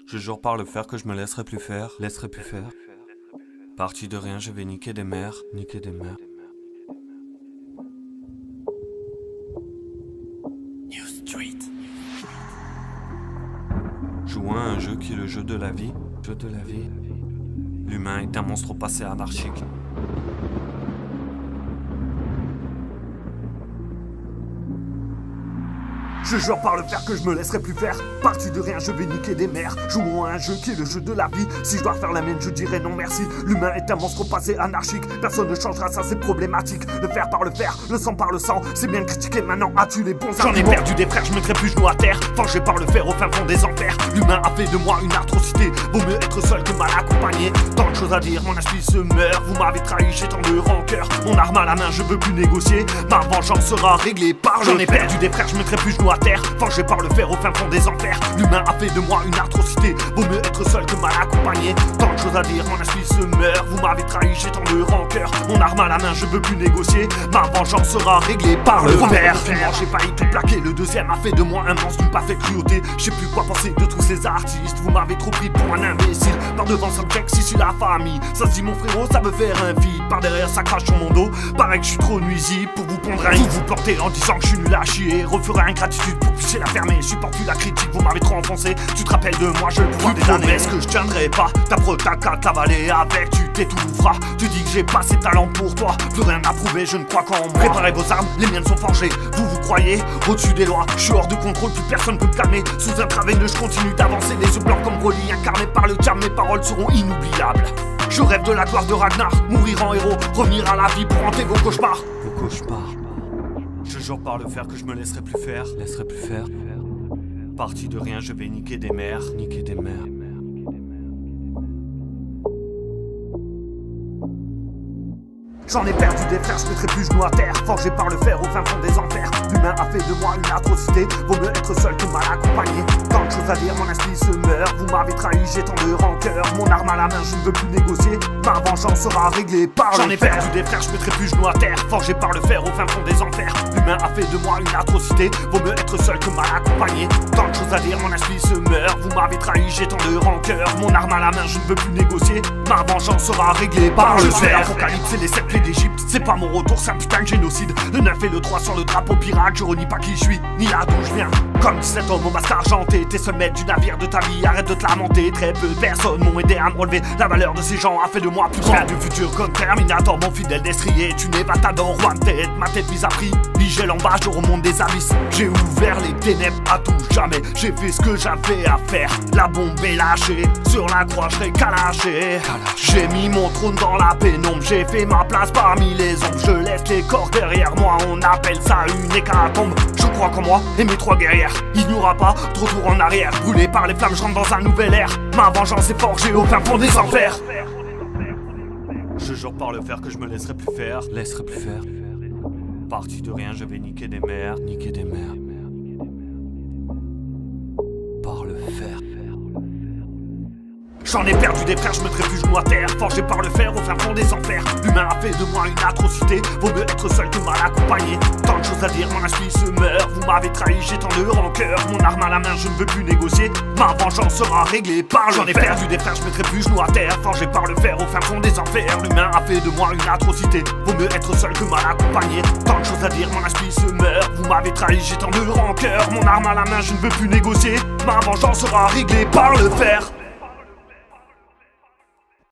Je jure par le fer que je me laisserai plus faire. Parti de rien, je vais niquer des mères. New Street. Jouant à un jeu qui est le jeu de la vie. L'humain est un monstre au passé anarchique. Je jure par le fer que je me laisserai plus faire. Parti de rien, je vais niquer des mères. Jouons à un jeu qui est le jeu de la vie. Si je dois faire la mienne, je dirais non merci. L'humain est un monstre au passé anarchique. Personne ne changera, ça c'est problématique. Le fer par le fer, le sang par le sang. C'est bien critiqué, maintenant as-tu les bons arguments? J'en ai perdu des frères, je mettrai plus genoux à terre. Forgé par le fer au fin fond des enfers. L'humain a fait de moi une atrocité. Vaut mieux être seul que mal accompagné. Tant de choses à dire, mon esprit se meurt. Vous m'avez trahi, j'ai tant de rancœur. Mon arme à la main, je veux plus négocier. Ma vengeance sera réglée par le fer. J'en ai perdu des frères, je mettrai plus genoux à terre. Forgé par le fer au fin fond des enfers. L'humain a fait de moi une atrocité. Vaut mieux être seul que mal accompagné. Tant de choses à dire, mon esprit se meurt. Vous m'avez trahi, j'ai tant de rancœur. Mon arme à la main, je veux plus négocier. Ma vengeance sera réglée par le fer. J'ai failli tout plaquer. Le deuxième a fait de moi un monstre d'une parfaite cruauté. Je sais plus quoi penser de tous ces artistes. Vous m'avez trop pris pour un imbécile. Par devant ça me check si je suis la famille. Ça se dit mon frérot, ça veut faire un feat. Par derrière ça crache sur mon dos. Pareil que je suis trop nuisible pour vous pondre un. Vous vous plantez en disant que je suis nul à chier. Referai ingratitude pour pousser la fermer. Supporte plus la critique, vous m'avez trop enfoncé. Tu te rappelles de moi, je le vois des années. Est-ce que je tiendrai pas? Ta ta qu'à t'avaler avec, tu t'étoufferas. Tu dis que j'ai pas assez de talent pour toi. Plus rien à prouver, je ne crois qu'en moi. Préparez vos armes, les miennes sont forgées. Vous croyez au-dessus des lois. Je suis hors de contrôle, plus personne peut me calmer. Sous un traveineux, je continue d'avancer. Les yeux blancs comme Broly, incarnés par le diable. Mes paroles seront inoubliables. Je rêve de la gloire de Ragnar, mourir en héros, revenir à la vie pour hanter vos cauchemars. Je jure par le fer que je me laisserai plus faire. Parti de rien, je vais niquer des mères. J'en ai perdu des frères, je mettrai plus genoux à terre. Forgé par le fer au fin fond des enfers. L'humain a fait de moi une atrocité. Vaut mieux être seul que mal accompagné. Tant de choses à dire, mon esprit se meurt. Vous m'avez trahi, j'ai tant de rancœur. Mon arme à la main, je ne veux plus négocier. Ma vengeance sera réglée par le fer. J'en ai perdu des frères, je mettrai plus genoux à terre. Forgé par le fer au fin fond des enfers. L'humain a fait de moi une atrocité. Vaut mieux être seul que mal accompagné. Tant de choses à dire, mon esprit se meurt. Vous m'avez trahi, j'ai tant de rancœur. Mon arme à la main, je ne veux plus négocier. Ma vengeance sera réglée par le fer. Apocalypse et les 7 plaies d'Égypte, c'est pas mon retour, c'est un putain de génocide. Le 9 et le 3 sur le drapeau pirate, je renie pas qui je suis, ni là d'où je viens. Comme 17 hommes au masque argenté, t'es seul maître du navire de ta vie, arrête de te lamenter. Très peu de personnes m'ont aidé à me relever. La valeur de ces gens a fait de moi plus grand. Du futur comme Terminator, mon fidèle destrier. Tu n'es pas ta dent, roi de tête, ma tête mise à prix. Vigel en bas, je remonte des abysses. J'ai ouvert les ténèbres à tout jamais. J'ai fait ce que j'avais à faire. La bombe est lâchée, sur la croix je serai calaché. J'ai mis mon trône dans la pénombre, j'ai fait ma place parmi les ombres. Je laisse les corps derrière moi, on appelle ça une hécatombe. Je crois qu'en moi et mes 3 guerrières, il n'y aura pas de retour en arrière. Brûlé par les flammes, je rentre dans un nouvel ère. Ma vengeance est forgée au fin fond des enfers. Je jure par le fer que je me laisserai plus faire. Parti de rien, je vais niquer des mères. Par le fer. J'en ai perdu des frères, je mettrai plus genoux à terre. Forgé par le fer au fin fond des enfers. L'humain a fait de moi une atrocité. Vaut mieux être seul que mal accompagné. Tant de choses à dire, mon esprit se meurt. Vous m'avez trahi, j'ai tant de rancœur. Mon arme à la main, je ne veux plus négocier. Ma vengeance sera réglée par le fer. J'en ai perdu des frères, je mettrai plus genoux à terre. Forgé par le fer au fin fond des enfers. L'humain a fait de moi une atrocité. Vaut mieux être seul que mal accompagné. Tant de choses à dire, mon esprit se meurt. Vous m'avez trahi, j'ai tant de rancœur. Mon arme à la main, je ne veux plus négocier. Ma vengeance sera réglée par le fer.